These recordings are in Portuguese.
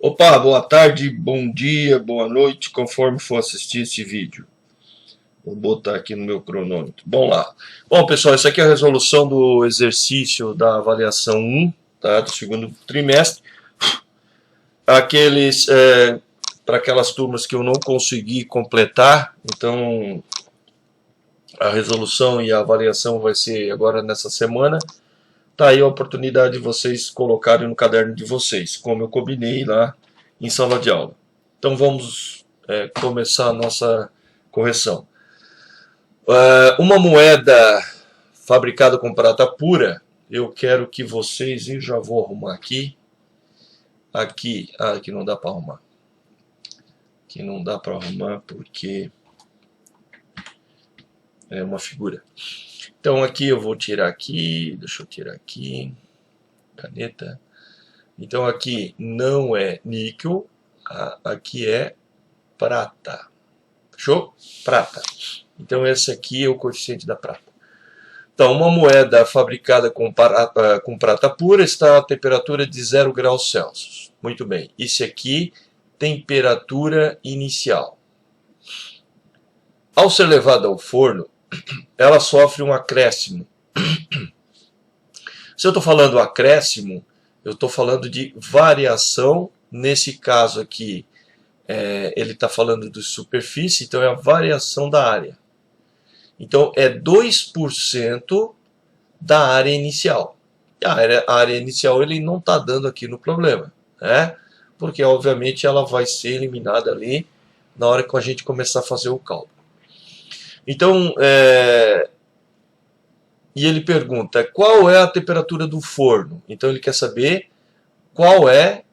Opa, boa tarde, bom dia, boa noite, conforme for assistir esse vídeo. Vou botar aqui no meu cronômetro. Vamos lá. Bom, pessoal, isso aqui é a resolução do exercício da avaliação 1, tá, do segundo trimestre. Para aquelas turmas que eu não consegui completar, então a resolução e a avaliação vai ser agora nessa semana. Tá aí a oportunidade de vocês colocarem no caderno de vocês, como eu combinei lá em sala de aula. Então vamos começar a nossa correção. Uma moeda fabricada com prata pura, eu quero que vocês, e já vou arrumar aqui, aqui não dá para arrumar. Aqui não dá para arrumar porque é uma figura. Então aqui eu vou tirar aqui, deixa eu tirar aqui, caneta. Então aqui não é níquel, aqui é prata. Fechou? Prata. Então esse aqui é o coeficiente da prata. Então uma moeda fabricada com prata pura está a temperatura de 0 graus Celsius. Muito bem. Esse aqui, temperatura inicial. Ao ser levada ao forno, ela sofre um acréscimo. Se eu estou falando acréscimo, eu estou falando de variação. Nesse caso aqui, ele está falando de superfície, então é a variação da área. Então é 2% da área inicial. A área inicial ele não está dando aqui no problema, né? Porque obviamente ela vai ser eliminada ali na hora que a gente começar a fazer o cálculo. Então, e ele pergunta qual é a temperatura do forno. Então ele quer saber qual é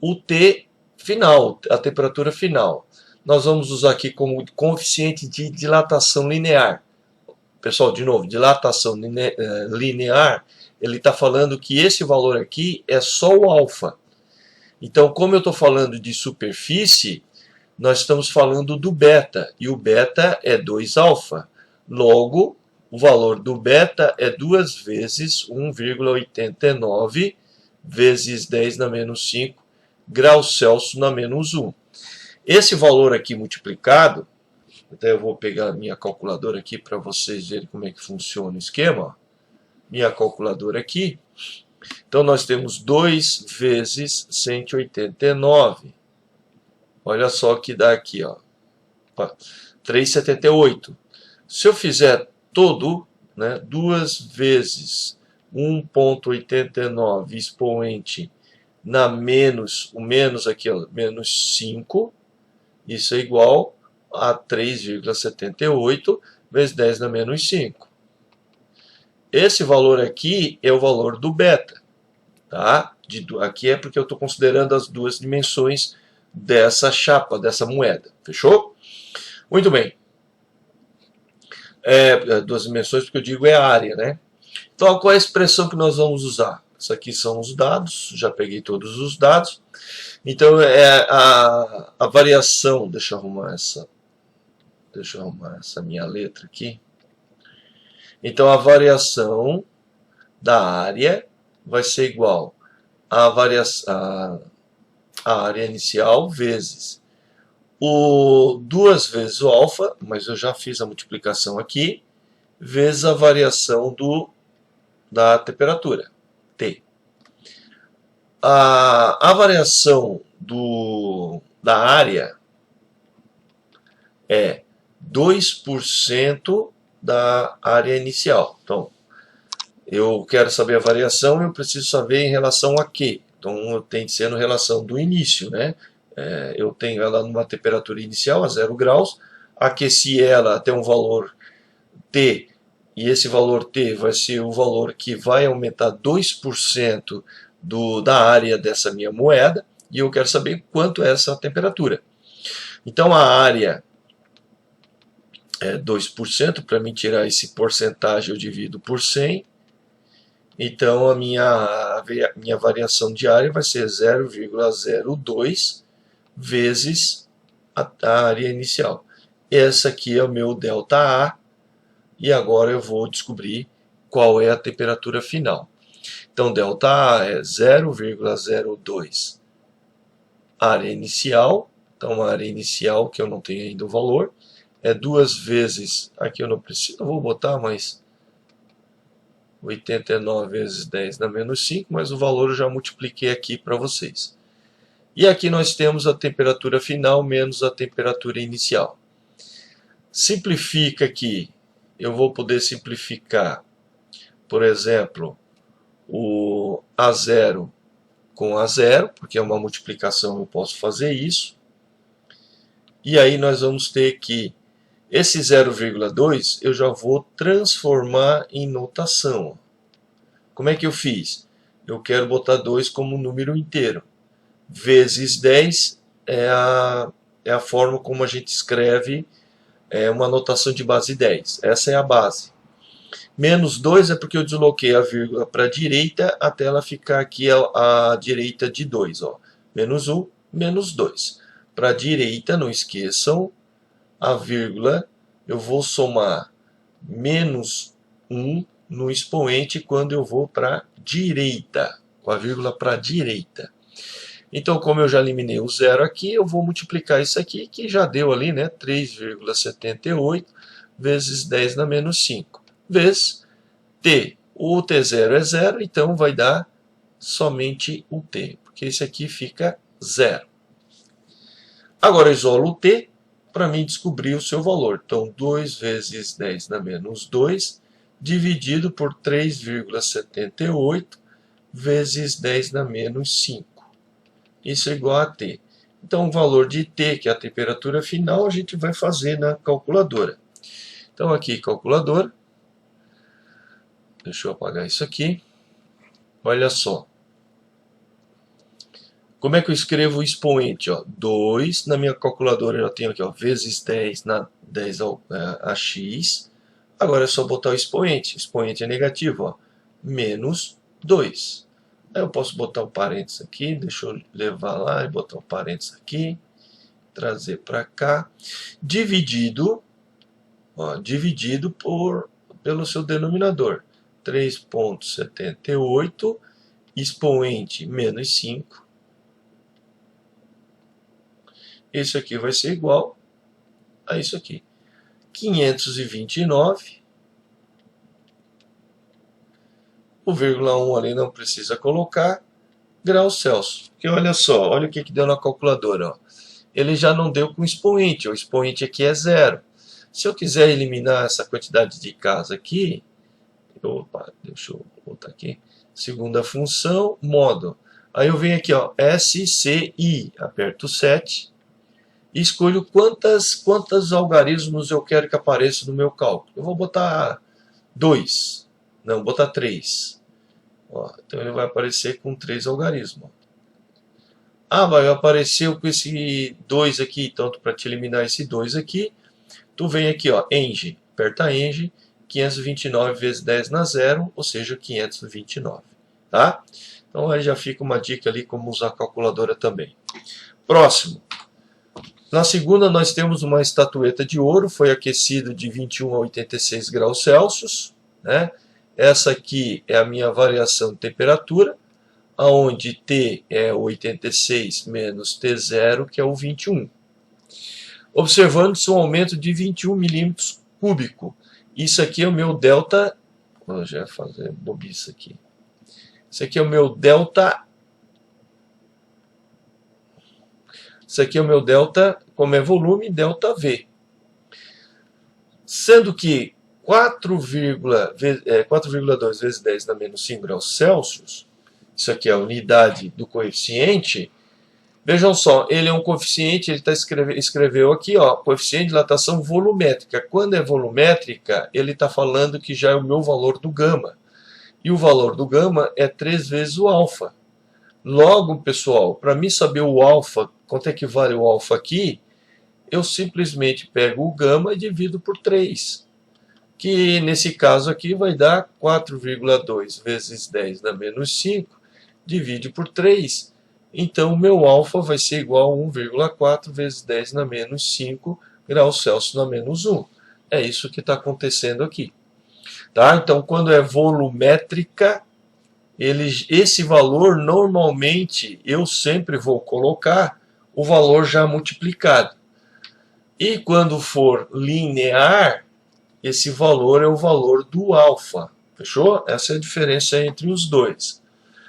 o T final, a temperatura final. Nós vamos usar aqui como coeficiente de dilatação linear. Pessoal, de novo, dilatação linear, ele está falando que esse valor aqui é só o alfa. Então, como eu estou falando de superfície, nós estamos falando do beta, e o beta é 2 alfa. Logo, o valor do beta é 2 vezes 1,89 vezes 10 na menos 5 graus Celsius na menos 1. Esse valor aqui multiplicado, até eu vou pegar a minha calculadora aqui para vocês verem como é que funciona o esquema. Minha calculadora aqui. Então nós temos 2 vezes 189. Olha só que dá aqui, ó, 3,78. Se eu fizer todo, né, 2 vezes 1,89 expoente na menos, o menos aqui, ó, menos 5, isso é igual a 3,78 vezes 10 na menos 5. Esse valor aqui é o valor do beta, tá? Aqui é porque eu estou considerando as duas dimensões dessa chapa, dessa moeda. Fechou? Muito bem. Duas dimensões porque eu digo é a área, né? Então qual é a expressão que nós vamos usar? Isso aqui são os dados, já peguei todos os dados. Então é a variação, deixa eu arrumar essa minha letra aqui. Então a variação da área vai ser igual a área inicial vezes 2 vezes o alfa, mas eu já fiz a multiplicação aqui, vezes a variação da temperatura, T. A variação da área é 2% da área inicial. Então, eu quero saber a variação, eu preciso saber em relação a quê? Então, eu tenho que ser em relação do início, né? Eu tenho ela numa temperatura inicial, a 0 graus, aqueci ela até um valor T, e esse valor T vai ser o valor que vai aumentar 2% da área dessa minha moeda, e eu quero saber quanto é essa temperatura. Então, a área é 2%, para mim tirar esse porcentagem eu divido por 100, então a minha variação de área vai ser 0,02 vezes a área inicial. Essa aqui é o meu ΔA, e agora eu vou descobrir qual é a temperatura final. Então ΔA é 0,02 área inicial. Então, a área inicial, que eu não tenho ainda o valor, é 2 vezes, aqui eu não preciso, eu vou botar, mas 89 vezes 10 dá menos 5, mas o valor eu já multipliquei aqui para vocês. E aqui nós temos a temperatura final menos a temperatura inicial. Simplifica aqui, eu vou poder simplificar, por exemplo, o A0 com A0, porque é uma multiplicação, eu posso fazer isso. E aí nós vamos ter que esse 0,2 eu já vou transformar em notação. Como é que eu fiz? Eu quero botar 2 como número inteiro. Vezes 10 é a forma como a gente escreve uma notação de base 10. Essa é a base. Menos 2 é porque eu desloquei a vírgula para a direita até ela ficar aqui à direita de 2. Ó. Menos 1, menos 2. Para a direita, não esqueçam, a vírgula, eu vou somar menos 1 no expoente quando eu vou para a direita, com a vírgula para a direita. Então, como eu já eliminei o zero aqui, eu vou multiplicar isso aqui, que já deu ali, né, 3,78 vezes 10 na menos 5, vezes t. O t0 é 0, então vai dar somente o t, porque esse aqui fica 0. Agora, eu isolo o t para mim descobrir o seu valor. Então, 2 vezes 10 na menos 2, dividido por 3,78 vezes 10 na menos 5. Isso é igual a t. Então, o valor de t, que é a temperatura final, a gente vai fazer na calculadora. Então, aqui, calculadora. Deixa eu apagar isso aqui. Olha só. Como é que eu escrevo o expoente? Ó, 2, na minha calculadora eu tenho aqui, ó, vezes 10 na 10 a x. Agora é só botar o expoente. O expoente é negativo, ó, menos 2. Aí eu posso botar um parênteses aqui, deixa eu levar lá e botar um parênteses aqui, trazer para cá, dividido, ó, dividido pelo seu denominador. 3,78, expoente menos 5. Isso aqui vai ser igual a isso aqui. 529. O vírgula 1 ali não precisa colocar. Graus Celsius. Porque olha só, olha o que deu na calculadora. Ó. Ele já não deu com expoente. O expoente aqui é 0. Se eu quiser eliminar essa quantidade de casa aqui, opa, deixa eu botar aqui. Segunda função, modo. Aí eu venho aqui, ó, SCI, aperto 7. E escolho quantos algarismos eu quero que apareça no meu cálculo. Eu vou botar 2. Não, vou botar 3. Ó, então ele vai aparecer com 3 algarismos. Ah, vai aparecer com esse 2 aqui. Então, para te eliminar esse 2 aqui, tu vem aqui, ó, Eng. Aperta Eng. 529 vezes 10 na 0, ou seja, 529. Tá? Então aí já fica uma dica ali como usar a calculadora também. Próximo. Na segunda nós temos uma estatueta de ouro, foi aquecido de 21 a 86 graus Celsius. Né? Essa aqui é a minha variação de temperatura, onde T é 86 menos T0, que é o 21. Observando-se um aumento de 21 milímetros cúbicos. Isso aqui é o meu delta... Eu já ia fazer bobiça aqui. Isso aqui é o meu delta... Isso aqui é o meu delta, como é volume, delta V. Sendo que 4,2 vezes 10 na menos 5 graus Celsius, isso aqui é a unidade do coeficiente. Vejam só, ele é um coeficiente, ele escreveu aqui, ó, coeficiente de dilatação volumétrica. Quando é volumétrica, ele está falando que já é o meu valor do gama. E o valor do gama é 3 vezes o alfa. Logo, pessoal, para mim saber o alfa, quanto é que vale o alfa aqui, eu simplesmente pego o gama e divido por 3. Que nesse caso aqui vai dar 4,2 vezes 10 na menos 5, divide por 3. Então, o meu alfa vai ser igual a 1,4 vezes 10 na menos 5 graus Celsius na menos 1. É isso que está acontecendo aqui. Tá? Então, quando é volumétrica, esse valor normalmente eu sempre vou colocar o valor já multiplicado. E quando for linear, esse valor é o valor do alfa. Fechou? Essa é a diferença entre os dois.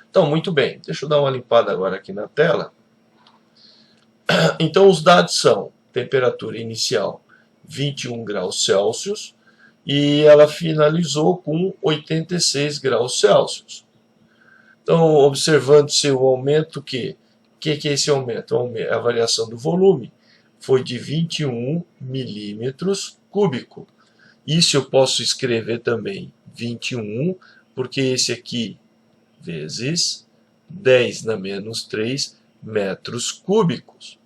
Então, muito bem. Deixa eu dar uma limpada agora aqui na tela. Então, os dados são temperatura inicial 21 graus Celsius e ela finalizou com 86 graus Celsius. Então, observando-se o aumento, o que é esse aumento? A variação do volume foi de 21 milímetros cúbicos. Isso eu posso escrever também 21, porque esse aqui vezes 10 na menos 3 metros cúbicos.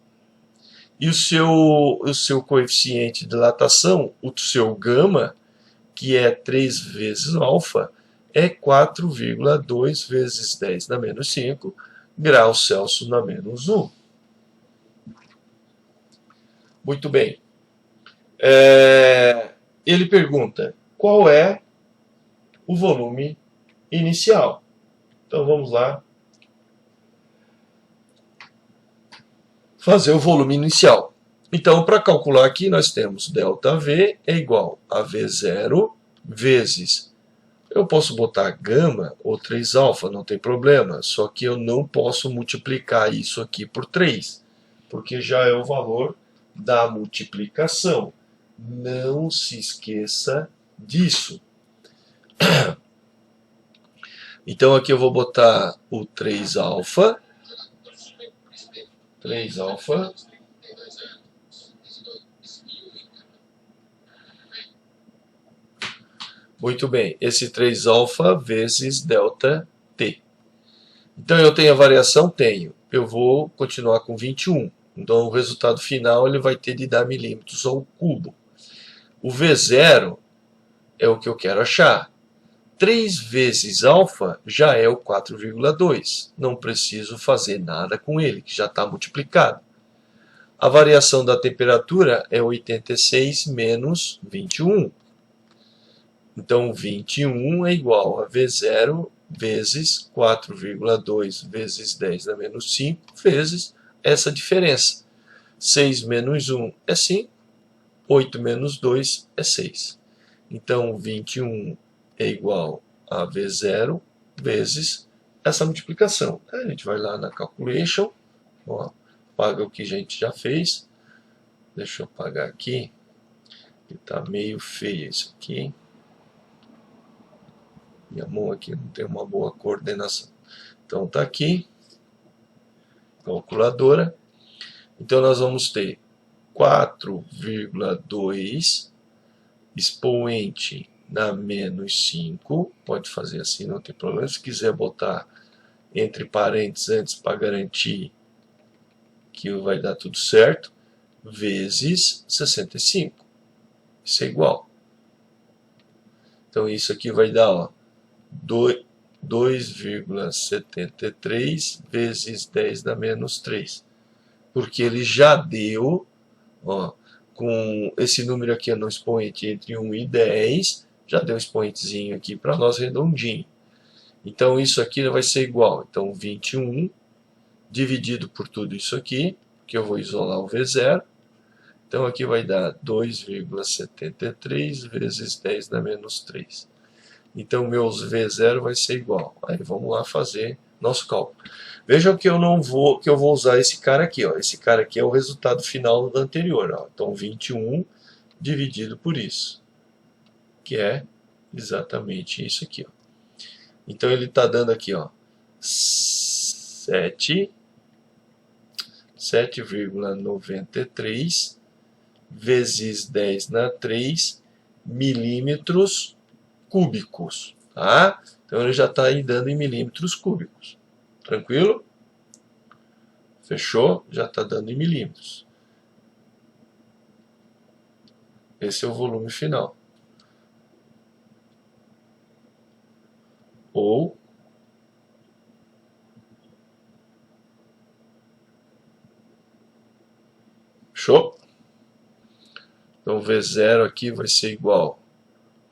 E o seu coeficiente de dilatação, o seu gama, que é 3 vezes alfa, é 4,2 vezes 10 na menos 5 graus Celsius na menos 1. Muito bem. Ele pergunta, qual é o volume inicial? Então vamos lá fazer o volume inicial. Então, para calcular aqui, nós temos ΔV é igual a V0 vezes... Eu posso botar gama ou 3 alfa, não tem problema, só que eu não posso multiplicar isso aqui por 3, porque já é o valor da multiplicação. Não se esqueça disso. Então aqui eu vou botar o 3 alfa. 3 alfa. Muito bem, esse 3 alfa vezes delta T. Então eu tenho a variação? Tenho. Eu vou continuar com 21. Então o resultado final ele vai ter de dar milímetros ao cubo. O V0 é o que eu quero achar. 3 vezes alfa já é o 4,2. Não preciso fazer nada com ele, que já está multiplicado. A variação da temperatura é 86 menos 21. Então, 21 é igual a V0 vezes 4,2 vezes 10 na menos 5 vezes essa diferença. 6 menos 1 é 5, 8 menos 2 é 6. Então, 21 é igual a V0 vezes essa multiplicação. A gente vai lá na calculation, ó, paga o que a gente já fez. Deixa eu apagar aqui, que está meio feio isso aqui. Minha mão aqui não tem uma boa coordenação. Então está aqui, calculadora. Então nós vamos ter 4,2 expoente na menos 5. Pode fazer assim, não tem problema. Se quiser botar entre parênteses antes para garantir que vai dar tudo certo, vezes 65. Isso é igual. Então isso aqui vai dar, ó, 2,73 vezes 10 na menos 3. Porque ele já deu, ó, com esse número aqui no expoente entre 1 e 10, já deu um expoentezinho aqui para nós redondinho. Então isso aqui vai ser igual. Então 21 dividido por tudo isso aqui, que eu vou isolar o V0. Então aqui vai dar 2,73 vezes 10 na menos 3. Então, meus V0 vai ser igual. Aí vamos lá fazer nosso cálculo. Vejam que eu vou usar esse cara aqui. Ó. Esse cara aqui é o resultado final do anterior. Ó. Então, 21 dividido por isso. Que é exatamente isso aqui. Ó. Então, ele está dando aqui, ó, 7,93 vezes 10 na 3 milímetros cúbicos, tá? Então ele já está aí dando em milímetros cúbicos. Tranquilo? Fechou? Já está dando em milímetros. Esse é o volume final. Ou fechou? Então V0 aqui vai ser igual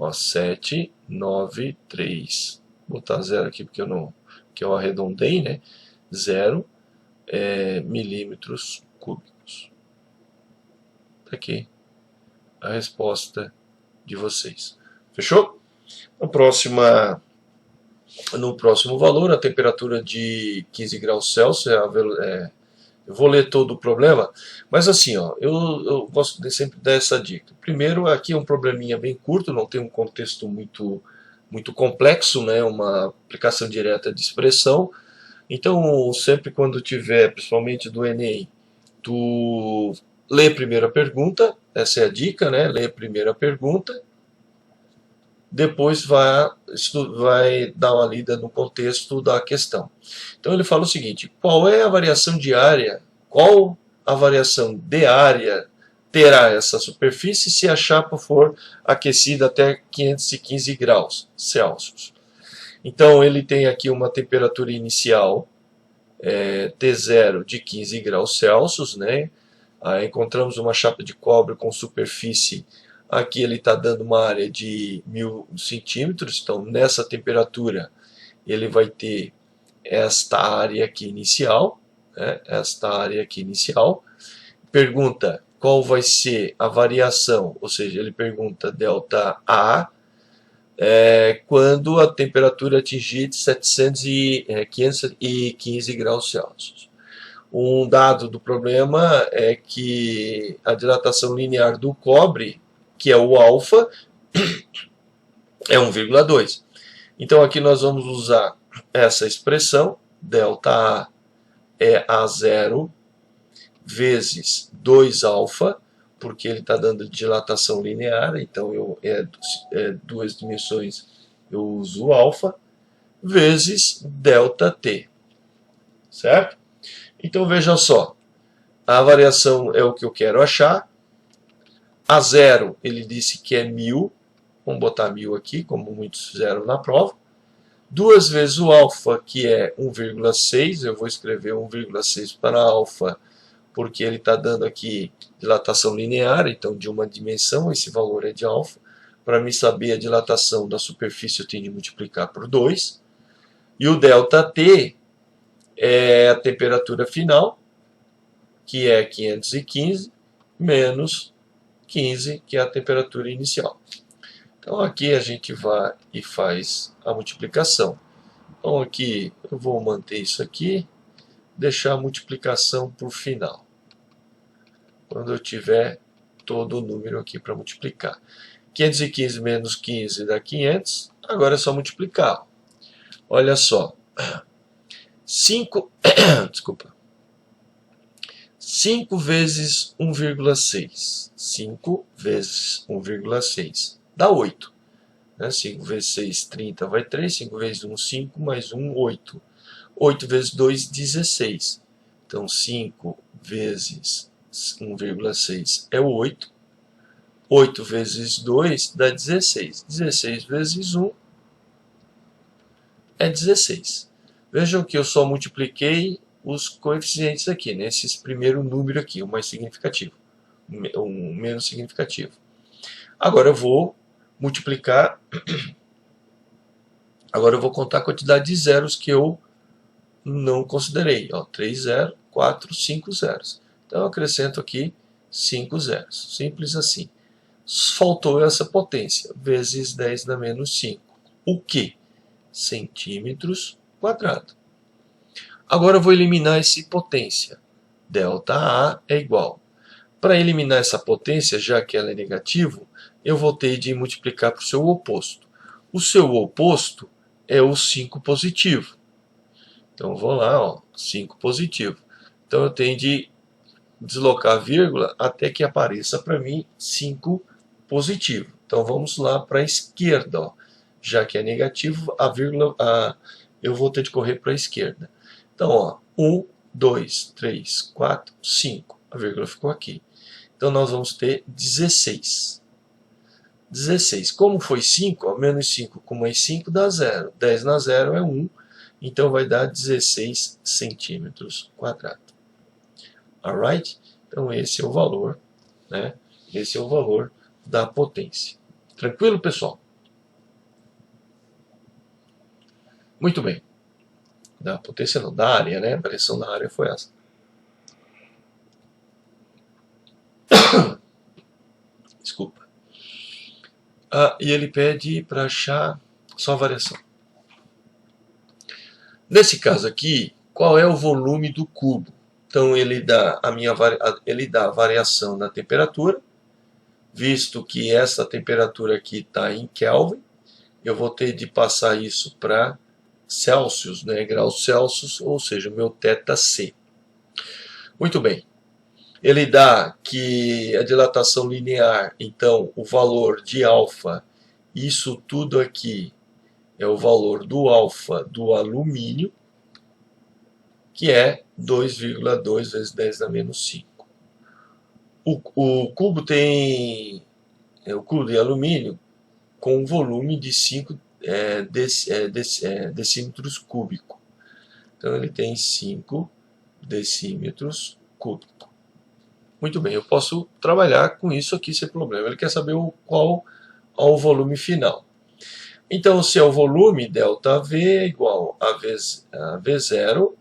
a 793. Vou botar 0 aqui porque eu arredondei, né? 0 milímetros cúbicos. Tá aqui a resposta de vocês. Fechou? No próximo valor, a temperatura de 15 graus Celsius, eu vou ler todo o problema, mas assim, ó, eu gosto de sempre dar essa dica. Primeiro, aqui é um probleminha bem curto, não tem um contexto muito complexo, né, uma aplicação direta de expressão. Então, sempre quando tiver, principalmente do Enem, tu lê a primeira pergunta, essa é a dica, né? Lê a primeira pergunta, depois vai dar uma lida no contexto da questão. Então ele fala o seguinte: qual é a variação diária? Qual a variação de área terá essa superfície se a chapa for aquecida até 515 graus Celsius? Então ele tem aqui uma temperatura inicial T0 de 15 graus Celsius, né? Aí encontramos uma chapa de cobre com superfície, aqui ele está dando uma área de 1000 centímetros, então nessa temperatura ele vai ter esta área aqui inicial, né? Esta área aqui inicial. Pergunta qual vai ser a variação, ou seja, ele pergunta delta A, quando a temperatura atingir 515 graus Celsius. Um dado do problema é que a dilatação linear do cobre, que é o alfa, é 1,2. Então aqui nós vamos usar essa expressão, delta A é A0 vezes 2 alfa, porque ele está dando dilatação linear, então duas dimensões eu uso o alfa, vezes delta T, certo? Então veja só, a variação é o que eu quero achar, a zero ele disse que é 1000, vamos botar 1000 aqui, como muitos fizeram na prova, 2 vezes o alfa, que é 1,6, eu vou escrever 1,6 para alfa, porque ele está dando aqui dilatação linear, então de uma dimensão, esse valor é de alfa. Para me saber a dilatação da superfície, eu tenho de multiplicar por 2. E o ΔT é a temperatura final, que é 515, menos 15, que é a temperatura inicial. Então aqui a gente vai e faz a multiplicação. Então aqui eu vou manter isso aqui, deixar a multiplicação para o final, quando eu tiver todo o número aqui para multiplicar. 515 menos 15 dá 500, agora é só multiplicar. Olha só, 5, desculpa, 5 vezes 1,6, 5 vezes 1,6 dá 8. 5 vezes 6, 30, vai 3, 5 vezes 1, 5, mais 1, 8. 8 vezes 2, 16. Então 5 vezes 1,6 é 8. 8 vezes 2 dá 16. 16 vezes 1 é 16. Vejam que eu só multipliquei os coeficientes aqui, nesses primeiro número aqui, o mais significativo, o menos significativo. Agora eu vou multiplicar, agora eu vou contar a quantidade de zeros que eu não considerei. 3 zeros, 4, 5 zeros. Então eu acrescento aqui 5 zeros. Simples assim. Faltou essa potência, vezes 10 na menos 5. O que? Centímetros quadrados. Agora eu vou eliminar essa potência. Delta A é igual. Para eliminar essa potência, já que ela é negativo, eu vou ter de multiplicar por seu oposto. O seu oposto é o 5 positivo. Então eu vou lá, 5 positivo. Então eu tenho de deslocar a vírgula até que apareça para mim 5 positivo. Então vamos lá para a esquerda. Já que é negativo, a vírgula eu vou ter de correr para a esquerda. Então, 1, 2, 3, 4, 5. A vírgula ficou aqui. Então nós vamos ter 16. 16. Como foi 5, menos 5 com mais 5 dá 0. 10 na 0 é 1. Então vai dar 16 centímetros quadrados. Alright? Então esse é o valor, né? Esse é o valor da potência. Tranquilo, pessoal? Muito bem. Da potência não, da área, né? A variação da área foi essa. E ele pede para achar só a variação. Nesse caso aqui, qual é o volume do cubo? Então ele dá a variação na temperatura, visto que essa temperatura aqui está em Kelvin, eu vou ter de passar isso para Celsius, né, graus Celsius, ou seja, o meu θc. Muito bem. Ele dá que a dilatação linear, então o valor de alfa, isso tudo aqui é o valor do alfa do alumínio, que é 2,2 vezes 10 a menos 5. O cubo tem o cubo de alumínio com um volume de 5 decímetros cúbicos. Então ele tem 5 decímetros cúbicos. Muito bem, eu posso trabalhar com isso aqui sem problema. Ele quer saber qual é o volume final. Então, se é o volume, ΔV é igual a V0,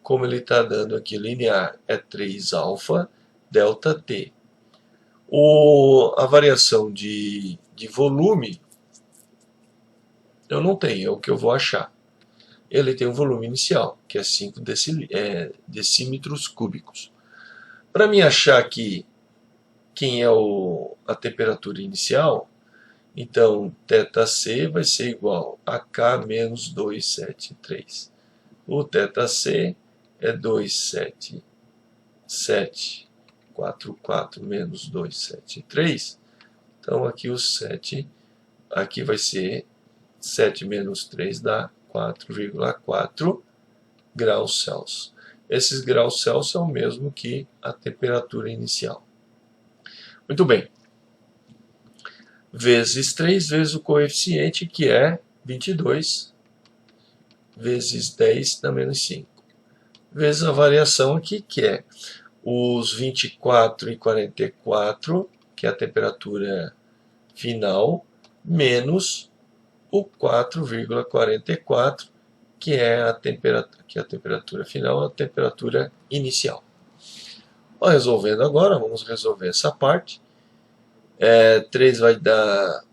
como ele está dando aqui linear, é 3 alfa, ΔT. A variação de volume, eu não tenho, é o que eu vou achar. Ele tem um volume inicial, que é 5 decímetros cúbicos. Para mim achar aqui quem é a temperatura inicial, então θc vai ser igual a K menos 273. O θc é 27744 menos 273. Então aqui o 7, aqui vai ser 7 menos 3 dá 4,4 graus Celsius. Esses graus Celsius são o mesmo que a temperatura inicial. Muito bem. Vezes 3 vezes o coeficiente, que é 22, vezes 10 dá menos 5. Vezes a variação aqui, que é os 24 e 44, que é a temperatura final, menos o 4,44, que é a temperatura final, a temperatura inicial. Resolvendo agora, vamos resolver essa parte. 3 vai dar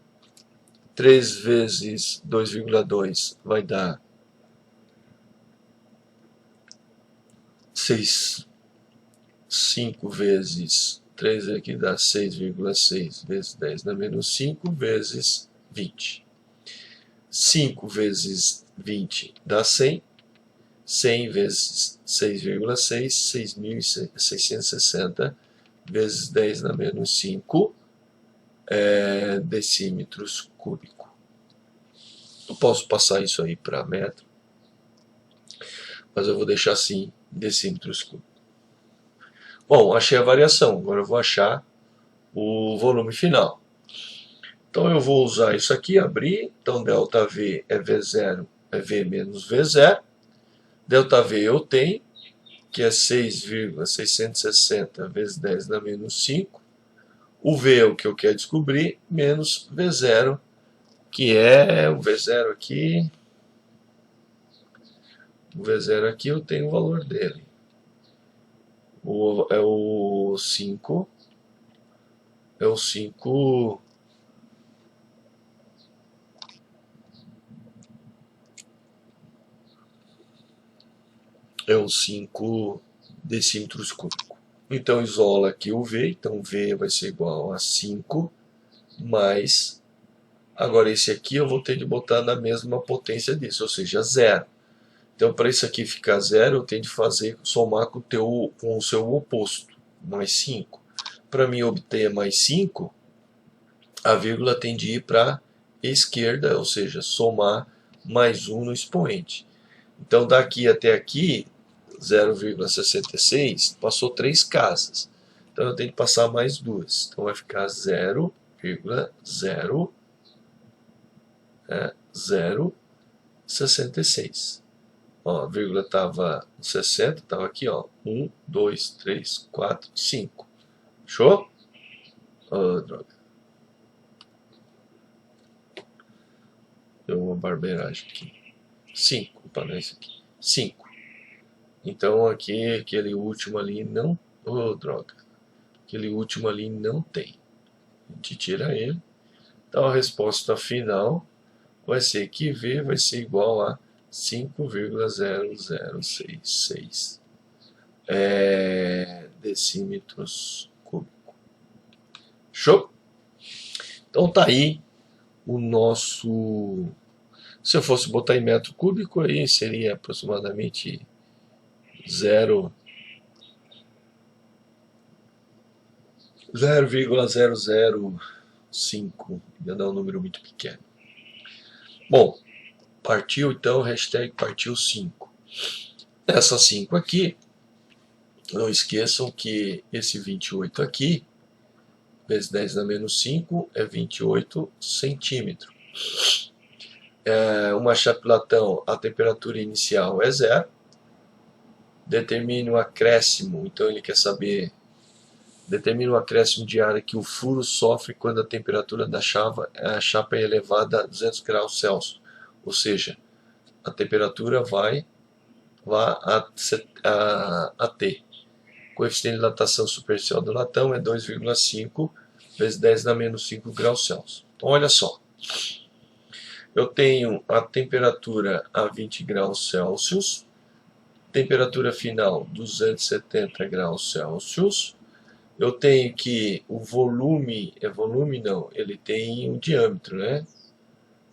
3 vezes 2,2 vai dar 6. 5 vezes 3 aqui dá 6,6 vezes 10 dá menos 5 vezes 20. 5 vezes 20 dá 100. 100 vezes 6,6, 6.660 vezes 10 dá menos 5 decímetros cúbicos. Eu posso passar isso aí para metro, mas eu vou deixar assim, decímetros cúbicos. Bom, achei a variação, agora eu vou achar o volume final. Então eu vou usar isso aqui, abrir, então ΔV é V0, é V menos V0. ΔV eu tenho, que é 6,660 vezes 10 dá menos 5. O V é o que eu quero descobrir, menos V0, que é o V0 aqui. O V0 aqui eu tenho o valor dele. É o 5. É o 5. É o 5 decímetros cúbicos. Então isola aqui o V, então V vai ser igual a 5 mais, agora esse aqui eu vou ter de botar na mesma potência disso, ou seja, 0. Então para isso aqui ficar 0, eu tenho de somar com o seu oposto, mais 5. Para mim obter mais 5, a vírgula tem de ir para a esquerda, ou seja, somar mais 1 no expoente. Então daqui até aqui, 0,66, passou 3 casas. Então eu tenho que passar mais 2. Então vai ficar 0,066. A vírgula estava 60, estava aqui, ó, 1, 2, 3, 4, 5. Show? Oh, droga. Deu uma barbeiragem aqui. 5, opa, não é isso aqui. 5. Então aqui, aquele último ali não... Oh, droga. Aquele último ali não tem. A gente tira ele. Então a resposta final vai ser que V vai ser igual a 5,0066 decímetros cúbicos. Show? Então tá aí o nosso... Se eu fosse botar em metro cúbico, aí seria aproximadamente 0,005. Ia dar um número muito pequeno. Bom, partiu então, hashtag partiu 5. Essa 5 aqui, não esqueçam que esse 28 aqui, vezes 10 na menos 5, é 28 centímetros. Uma chapa de latão, a temperatura inicial é 0. Determine o acréscimo, então ele quer saber, determine o acréscimo de área que o furo sofre quando a temperatura da chapa é elevada a 200 graus Celsius. Ou seja, a temperatura vai a T. Coeficiente de dilatação superficial do latão é 2,5 vezes 10 na menos 5 graus Celsius. Então, olha só. Eu tenho a temperatura a 20 graus Celsius, temperatura final 270 graus Celsius. Eu tenho que o volume, ele tem um diâmetro, né?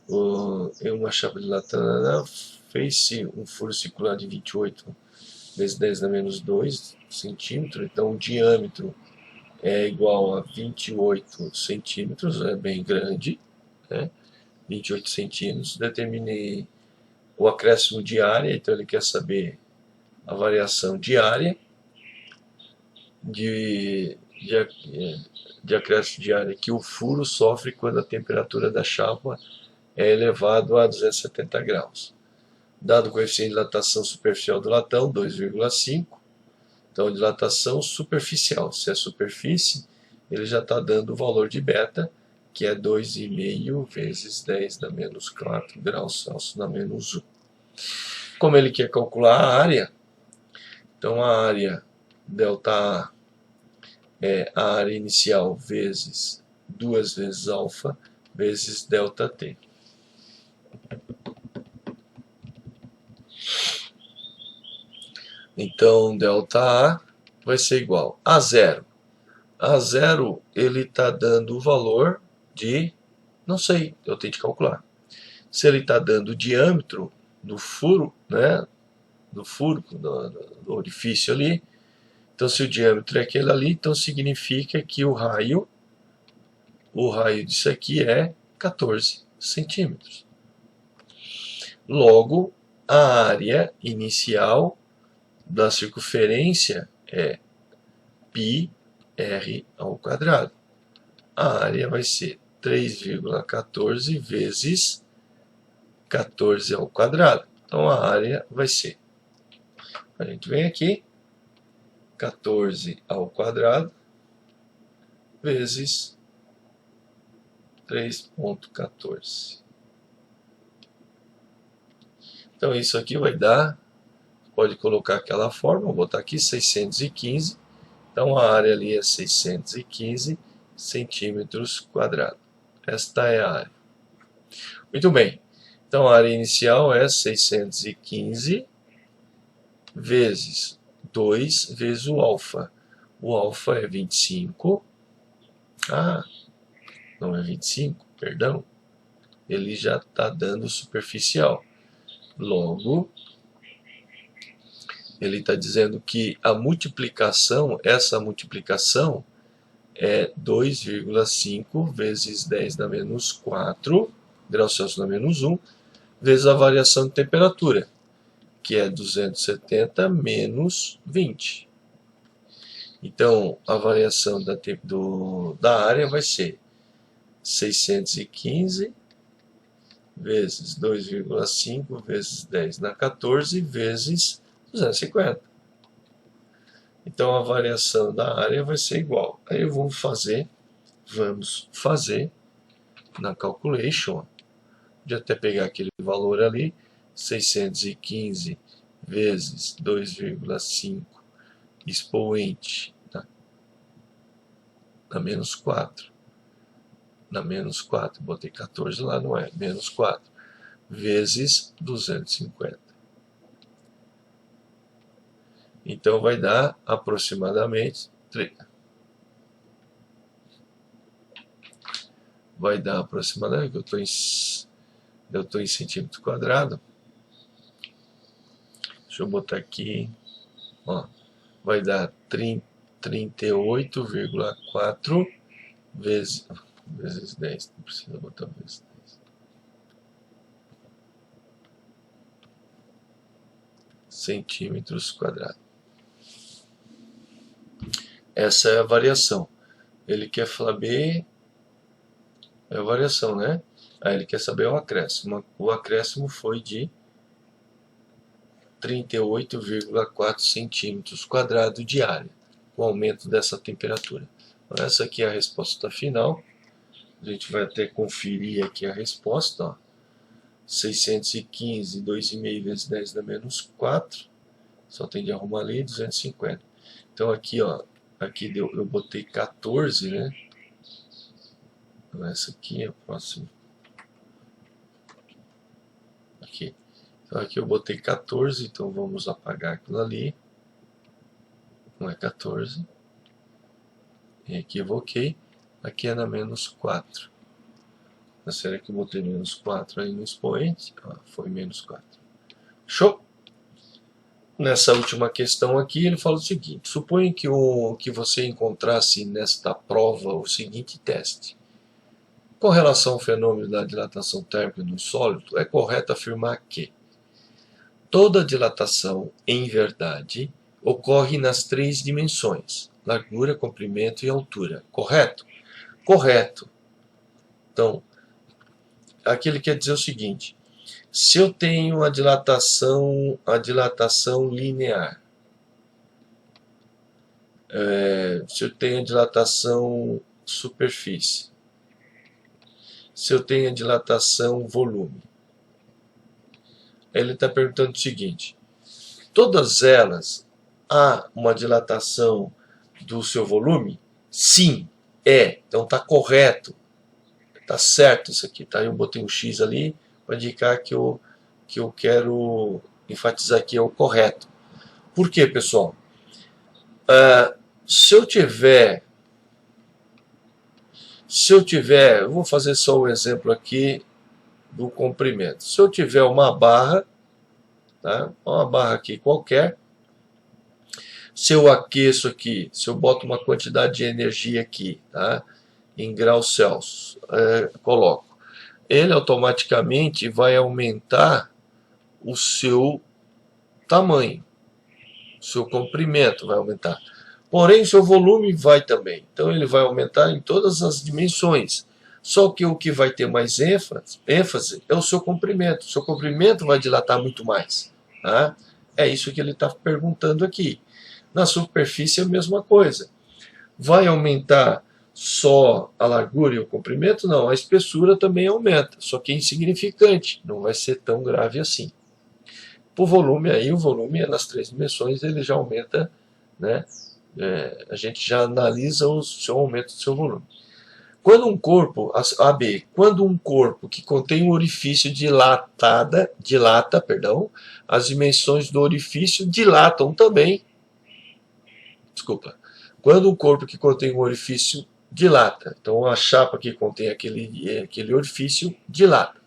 Uma chapa de latão fez-se um furo circular de 28 vezes 10 na menos 2 centímetros, então o diâmetro é igual a 28 centímetros, é bem grande, né? 28 centímetros. Determinei o acréscimo de área, então ele quer saber a variação diária de acréscimo de área que o furo sofre quando a temperatura da chapa é elevado a 270 graus. Dado o coeficiente de dilatação superficial do latão, 2,5. Então, dilatação superficial. Se é superfície, ele já está dando o valor de beta, que é 2,5 vezes 10 na menos 4 graus Celsius na menos 1. Como ele quer calcular a área, então a área ΔA é a área inicial vezes 2 vezes alfa vezes ΔT. Então, ΔA vai ser igual a zero. A zero, ele está dando o valor de, não sei, eu tenho que calcular. Se ele está dando o diâmetro do furo, né, do orifício ali, então se o diâmetro é aquele ali, então significa que o raio disso aqui é 14 centímetros. Logo, a área inicial da circunferência é πr ao quadrado. A área vai ser 3,14 vezes 14 ao quadrado. Então a área vai ser, a gente vem aqui, 14 ao quadrado vezes 3,14. Então isso aqui vai dar, pode colocar aquela forma, vou botar aqui 615. Então a área ali é 615 centímetros quadrados. Esta é a área. Muito bem. Então a área inicial é 615 vezes 2 vezes o alfa. O alfa é 25. Não é 25, perdão. Ele já está dando superficial. Logo, ele está dizendo que a multiplicação, essa multiplicação é 2,5 vezes 10 na menos 4 graus Celsius na menos 1 vezes a variação de temperatura, que é 270 menos 20. Então, a variação da área vai ser 615 vezes 2,5 vezes 10 na 14 vezes 250. Então a variação da área vai ser igual. Aí vamos fazer na calculation, de até pegar aquele valor ali, 615 vezes 2,5 expoente na menos 4 na menos 4, botei 14 lá, não é, menos 4, vezes 250. Então vai dar aproximadamente, eu estou em centímetro quadrado. Deixa eu botar aqui, ó, vai dar 38,4 vezes 10, não precisa botar vezes 10. Centímetros quadrados. Essa é a variação. Ele quer saber, é a variação, né? Aí ele quer saber o acréscimo. O acréscimo foi de 38,4 centímetros quadrados de área, com o aumento dessa temperatura. Então, essa aqui é a resposta final. A gente vai até conferir aqui a resposta, ó. 615, 2,5 vezes 10 dá menos 4. Só tem de arrumar ali, 250. Então aqui, ó, aqui deu, eu botei 14, né? Então essa aqui é a próxima. Aqui. Então aqui eu botei 14, então vamos apagar aquilo ali. Não é 14. E equivoquei. Aqui é na menos 4. Será que eu botei menos 4 aí no expoente? Ah, foi menos 4. Show! Nessa última questão aqui, ele fala o seguinte: suponha que você encontrasse nesta prova o seguinte teste. Com relação ao fenômeno da dilatação térmica do sólido, é correto afirmar que toda dilatação, em verdade, ocorre nas 3 dimensões: largura, comprimento e altura. Correto? Correto. Então, aqui ele quer dizer o seguinte: se eu tenho a dilatação linear, se eu tenho a dilatação superfície, se eu tenho a dilatação volume, ele está perguntando o seguinte: todas elas há uma dilatação do seu volume? Sim, é. Então está correto. Tá certo isso aqui, tá? Eu botei um X ali para indicar que eu quero enfatizar aqui é o correto. Por quê, pessoal? Se eu tiver, eu vou fazer só um exemplo aqui do comprimento. Se eu tiver uma barra, tá? Uma barra aqui qualquer, se eu aqueço aqui, se eu boto uma quantidade de energia aqui, tá? Em graus Celsius, coloco, ele automaticamente vai aumentar o seu tamanho, o seu comprimento vai aumentar. Porém, o seu volume vai também. Então, ele vai aumentar em todas as dimensões. Só que o que vai ter mais ênfase é o seu comprimento. O seu comprimento vai dilatar muito mais. Tá? É isso que ele está perguntando aqui. Na superfície é a mesma coisa. Vai aumentar só a largura e o comprimento? Não, a espessura também aumenta, só que é insignificante, não vai ser tão grave assim. Por volume, aí o volume é nas 3 dimensões, ele já aumenta, né? A gente já analisa o seu aumento do seu volume. Quando um corpo, quando um corpo que contém um orifício dilata, as dimensões do orifício dilatam também. Desculpa. Quando um corpo que contém um orifício dilata, então a chapa que contém aquele orifício dilata.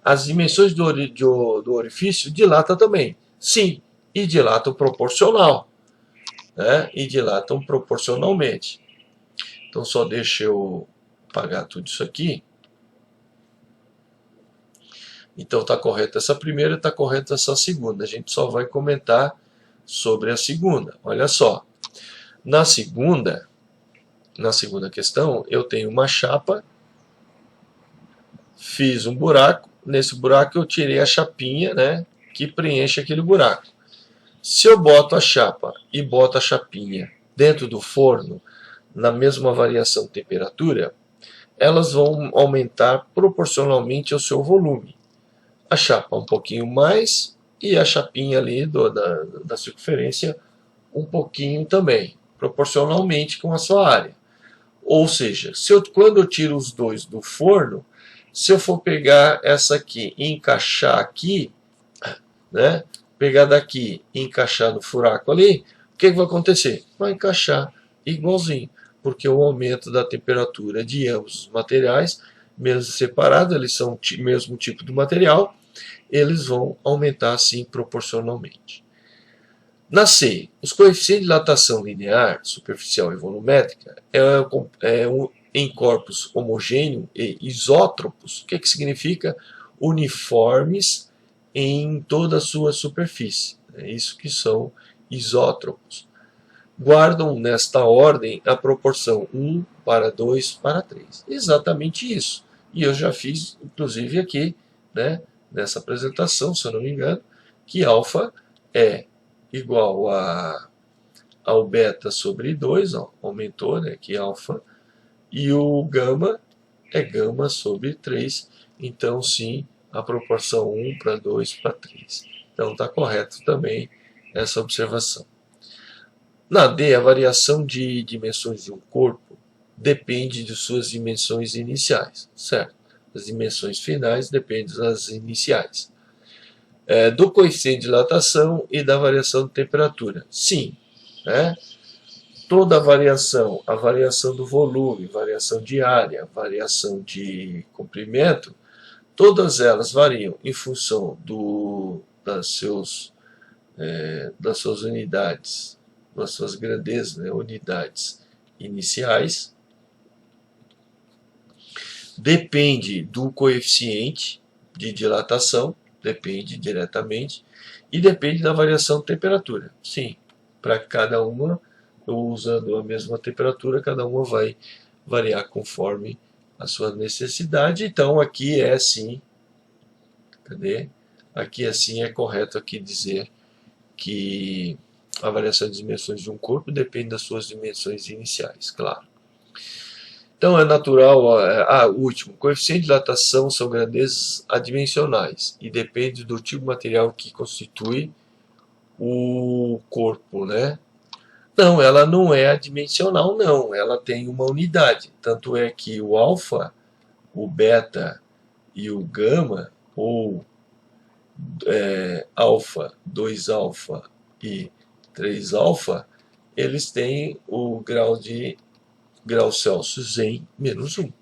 As dimensões do orifício dilata também. Sim, e dilatam proporcional. Né? E dilatam proporcionalmente. Então só deixa eu apagar tudo isso aqui. Então está correta essa primeira, está correta essa segunda. A gente só vai comentar sobre a segunda. Olha só. Na segunda questão, eu tenho uma chapa, fiz um buraco, nesse buraco eu tirei a chapinha, né, que preenche aquele buraco. Se eu boto a chapa e boto a chapinha dentro do forno, na mesma variação de temperatura, elas vão aumentar proporcionalmente ao seu volume. A chapa um pouquinho mais e a chapinha ali da circunferência um pouquinho também, proporcionalmente com a sua área. Ou seja, quando eu tiro os dois do forno, se eu for pegar essa aqui e encaixar aqui, né? Pegar daqui e encaixar no furaco ali, o que vai acontecer? Vai encaixar igualzinho, porque o aumento da temperatura de ambos os materiais, mesmo separados, eles são o mesmo tipo de material, eles vão aumentar assim proporcionalmente. Na C, os coeficientes de dilatação linear, superficial e volumétrica em corpos homogêneos e isótropos. O que significa? Uniformes em toda a sua superfície. É isso que são isótropos. Guardam nesta ordem a proporção 1 para 2 para 3. Exatamente isso. E eu já fiz, inclusive aqui, né, nessa apresentação, se eu não me engano, que alfa é igual ao beta sobre 2, ó, aumentou, né, que alfa, e o gama é gama sobre 3, então sim, a proporção 1 para 2 para 3. Então está correto também essa observação. Na D, a variação de dimensões de um corpo depende de suas dimensões iniciais, certo? As dimensões finais dependem das iniciais. Do coeficiente de dilatação e da variação de temperatura. Sim, né? Toda variação, a variação do volume, variação de área, variação de comprimento, todas elas variam em função das suas unidades, das suas grandezas, né, unidades iniciais. Depende do coeficiente de dilatação, depende diretamente, e depende da variação de temperatura. Sim, para cada uma, usando a mesma temperatura, cada uma vai variar conforme a sua necessidade. Então aqui é assim, cadê? Aqui assim é correto aqui dizer que a variação de dimensões de um corpo depende das suas dimensões iniciais, claro. Então é natural, o último, coeficiente de dilatação são grandezas adimensionais e depende do tipo de material que constitui o corpo, né? Não, ela não é adimensional, não, ela tem uma unidade, tanto é que o alfa, o beta e o gama, ou alfa, 2 alfa e 3 alfa, eles têm o grau Celsius em -1.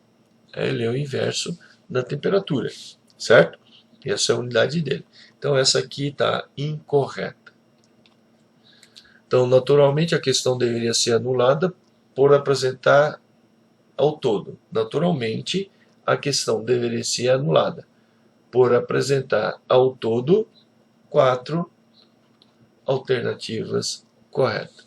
Ele é o inverso da temperatura, certo? Essa é a unidade dele. Então essa aqui está incorreta. Então, naturalmente, a questão deveria ser anulada por apresentar ao todo. Naturalmente, a questão deveria ser anulada por apresentar ao todo 4 alternativas corretas.